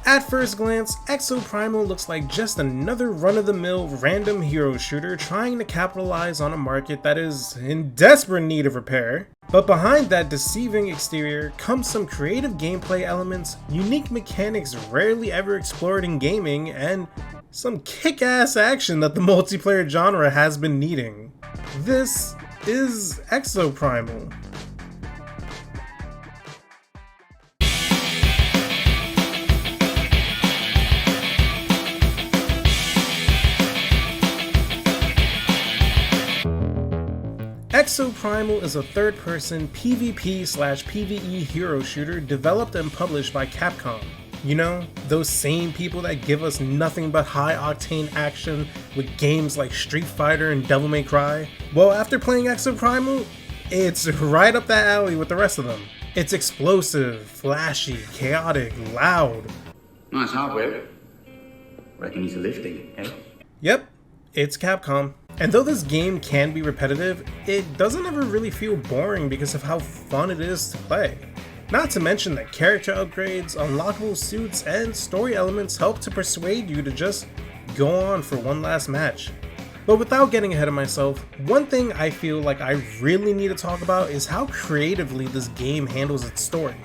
At first glance, Exoprimal looks like just another run-of-the-mill random hero shooter trying to capitalize on a market that is in desperate need of repair. But behind that deceiving exterior comes some creative gameplay elements, unique mechanics rarely ever explored in gaming, and some kick-ass action that the multiplayer genre has been needing. This is Exoprimal. Exoprimal is a third-person PvP/PvE hero shooter developed and published by Capcom. You know, those same people that give us nothing but high-octane action with games like Street Fighter and Devil May Cry? Well, after playing Exoprimal, it's right up that alley with the rest of them. It's explosive, flashy, chaotic, loud. Nice hardware. Reckon he's a lifting, eh? Yep, it's Capcom. And though this game can be repetitive, it doesn't ever really feel boring because of how fun it is to play. Not to mention that character upgrades, unlockable suits, and story elements help to persuade you to just go on for one last match. But without getting ahead of myself, one thing I feel like I really need to talk about is how creatively this game handles its story.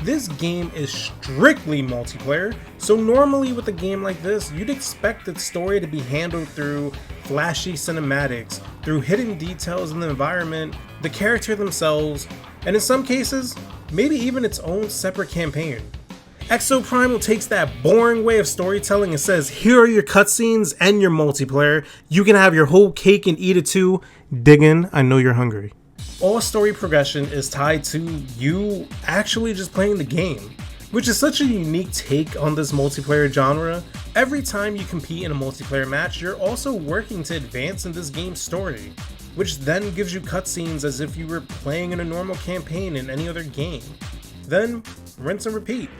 This game is strictly multiplayer, so normally with a game like this, you'd expect its story to be handled through flashy cinematics, through hidden details in the environment, the character themselves, and in some cases, maybe even its own separate campaign. Exoprimal takes that boring way of storytelling and says, here are your cutscenes and your multiplayer, you can have your whole cake and eat it too. Dig in, I know you're hungry. All story progression is tied to you actually just playing the game, which is such a unique take on this multiplayer genre. Every time you compete in a multiplayer match, you're also working to advance in this game's story, which then gives you cutscenes as if you were playing in a normal campaign in any other game. Then, rinse and repeat.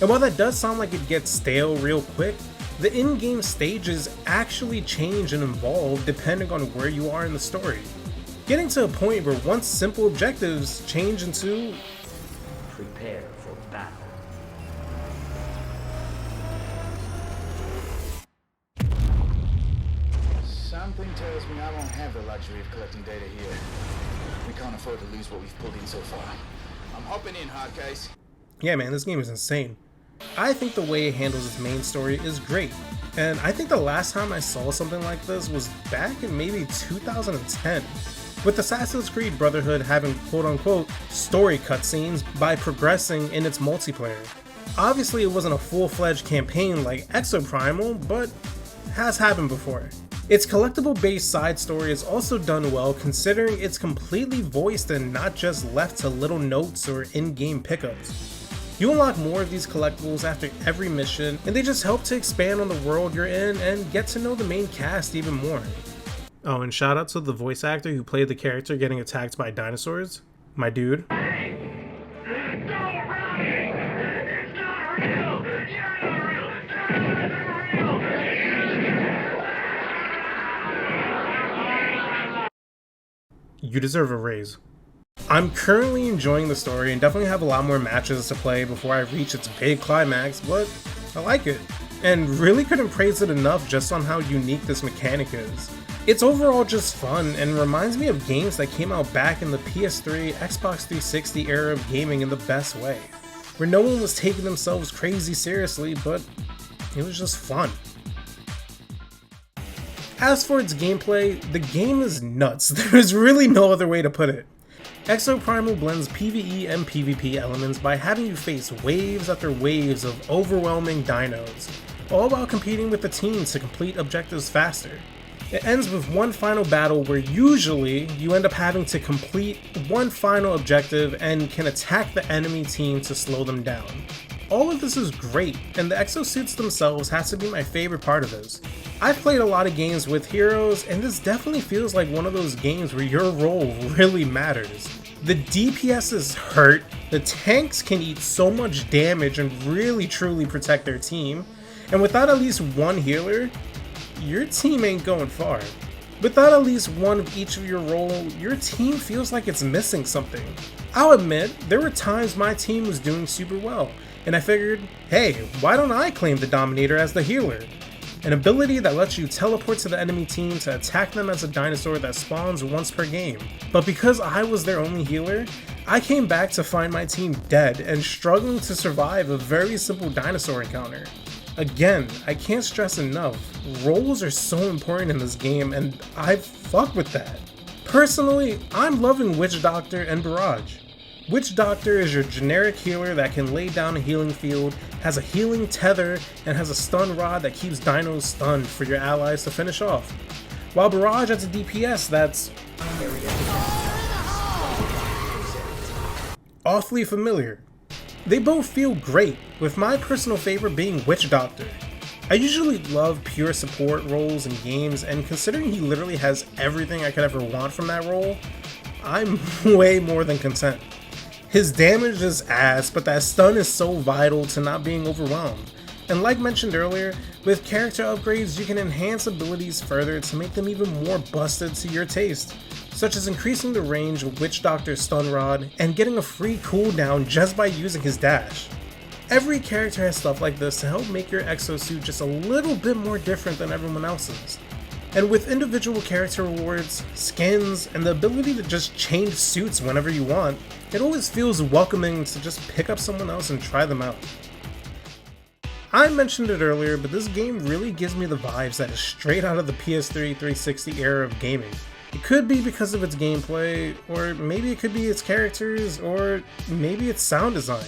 And while that does sound like it gets stale real quick, the in-game stages actually change and evolve depending on where you are in the story. Getting to a point where once simple objectives change into Prepare for battle. Something tells me I won't have the luxury of collecting data here. We can't afford to lose what we've pulled in so far. I'm hopping in, hard case. Yeah man, this game is insane. I think the way it handles its main story is great, and I think the last time I saw something like this was back in maybe 2010. With Assassin's Creed Brotherhood having quote-unquote story cutscenes by progressing in its multiplayer. Obviously it wasn't a full-fledged campaign like Exoprimal, but has happened before. Its collectible-based side story is also done well considering it's completely voiced and not just left to little notes or in-game pickups. You unlock more of these collectibles after every mission, and they just help to expand on the world you're in and get to know the main cast even more. Oh, and shout out to the voice actor who played the character getting attacked by dinosaurs. My dude. You deserve a raise. I'm currently enjoying the story and definitely have a lot more matches to play before I reach its big climax, but I like it. And really couldn't praise it enough just on how unique this mechanic is. It's overall just fun and reminds me of games that came out back in the PS3, Xbox 360 era of gaming in the best way, where no one was taking themselves crazy seriously, but it was just fun. As for its gameplay, the game is nuts. There's really no other way to put it. Exoprimal blends PvE and PvP elements by having you face waves after waves of overwhelming dinos, all while competing with the teams to complete objectives faster. It ends with one final battle where usually you end up having to complete one final objective and can attack the enemy team to slow them down. All of this is great, and the exosuits themselves has to be my favorite part of this. I've played a lot of games with heroes, and this definitely feels like one of those games where your role really matters. The DPSs hurt, the tanks can eat so much damage and really truly protect their team, and without at least one healer, your team ain't going far. Without at least one of each of your role, your team feels like it's missing something. I'll admit, there were times my team was doing super well, And I figured, hey, why don't I claim the Dominator as the healer? An ability that lets you teleport to the enemy team to attack them as a dinosaur that spawns once per game. But because I was their only healer, I came back to find my team dead and struggling to survive a very simple dinosaur encounter. Again, I can't stress enough, roles are so important in this game and I fuck with that. Personally, I'm loving Witch Doctor and Barrage. Witch Doctor is your generic healer that can lay down a healing field, has a healing tether, and has a stun rod that keeps dinos stunned for your allies to finish off. While Barrage has a DPS that's awfully familiar. They both feel great, with my personal favorite being Witch Doctor. I usually love pure support roles in games, and considering he literally has everything I could ever want from that role, I'm way more than content. His damage is ass, but that stun is so vital to not being overwhelmed. And like mentioned earlier, with character upgrades you can enhance abilities further to make them even more busted to your taste, such as increasing the range of Witch Doctor's stun rod and getting a free cooldown just by using his dash. Every character has stuff like this to help make your exosuit just a little bit more different than everyone else's. And with individual character rewards, skins, and the ability to just change suits whenever you want, it always feels welcoming to just pick up someone else and try them out. I mentioned it earlier, but this game really gives me the vibes that is straight out of the PS3 360 era of gaming. It could be because of its gameplay, or maybe it could be its characters, or maybe its sound design.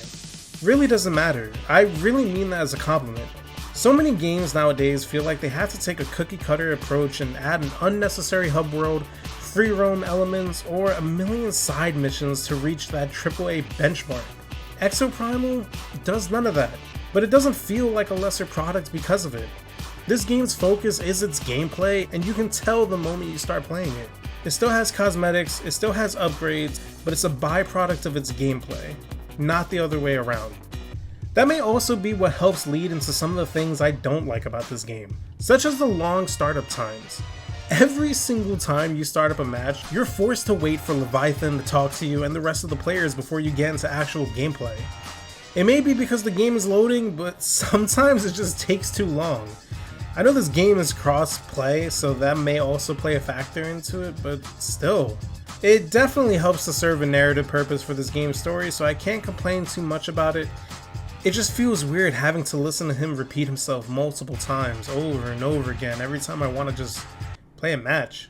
Really doesn't matter. I really mean that as a compliment. So many games nowadays feel like they have to take a cookie cutter approach and add an unnecessary hub world, free roam elements, or a million side missions to reach that AAA benchmark. Exoprimal does none of that, but it doesn't feel like a lesser product because of it. This game's focus is its gameplay, and you can tell the moment you start playing it. It still has cosmetics, it still has upgrades, but it's a byproduct of its gameplay, not the other way around. That may also be what helps lead into some of the things I don't like about this game, such as the long startup times. Every single time you start up a match, you're forced to wait for Leviathan to talk to you and the rest of the players before you get into actual gameplay. It may be because the game is loading, but sometimes it just takes too long. I know this game is cross-play, so that may also play a factor into it, but still. It definitely helps to serve a narrative purpose for this game's story, so I can't complain too much about it. It just feels weird having to listen to him repeat himself multiple times over and over again every time I want to just play a match.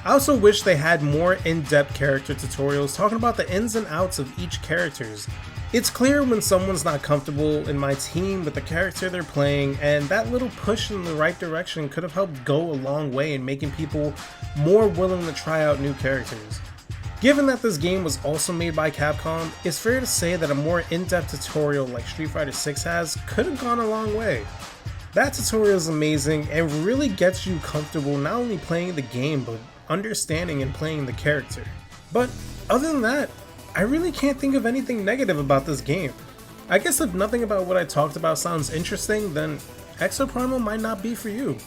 I also wish they had more in-depth character tutorials talking about the ins and outs of each characters. It's clear when someone's not comfortable in my team with the character they're playing, and that little push in the right direction could have helped go a long way in making people more willing to try out new characters. Given that this game was also made by Capcom, it's fair to say that a more in-depth tutorial like Street Fighter 6 has could have gone a long way. That tutorial is amazing and really gets you comfortable not only playing the game but understanding and playing the character. But other than that, I really can't think of anything negative about this game. I guess if nothing about what I talked about sounds interesting, then Exoprimal might not be for you.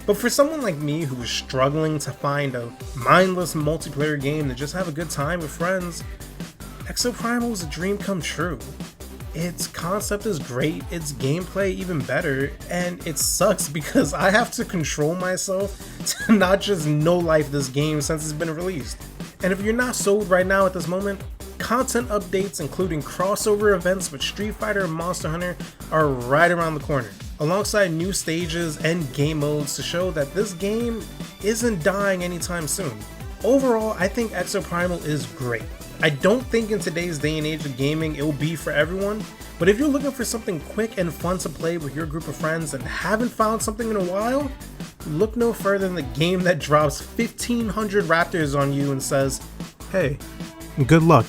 But for someone like me who is struggling to find a mindless multiplayer game to just have a good time with friends, Exoprimal is a dream come true. Its concept is great, its gameplay even better, and it sucks because I have to control myself to not just no-life this game since it's been released. And if you're not sold right now at this moment, content updates including crossover events with Street Fighter and Monster Hunter are right around the corner, alongside new stages and game modes to show that this game isn't dying anytime soon. Overall, I think Exoprimal is great. I don't think in today's day and age of gaming it will be for everyone, but if you're looking for something quick and fun to play with your group of friends and haven't found something in a while, look no further than the game that drops 1,500 raptors on you and says, hey, good luck.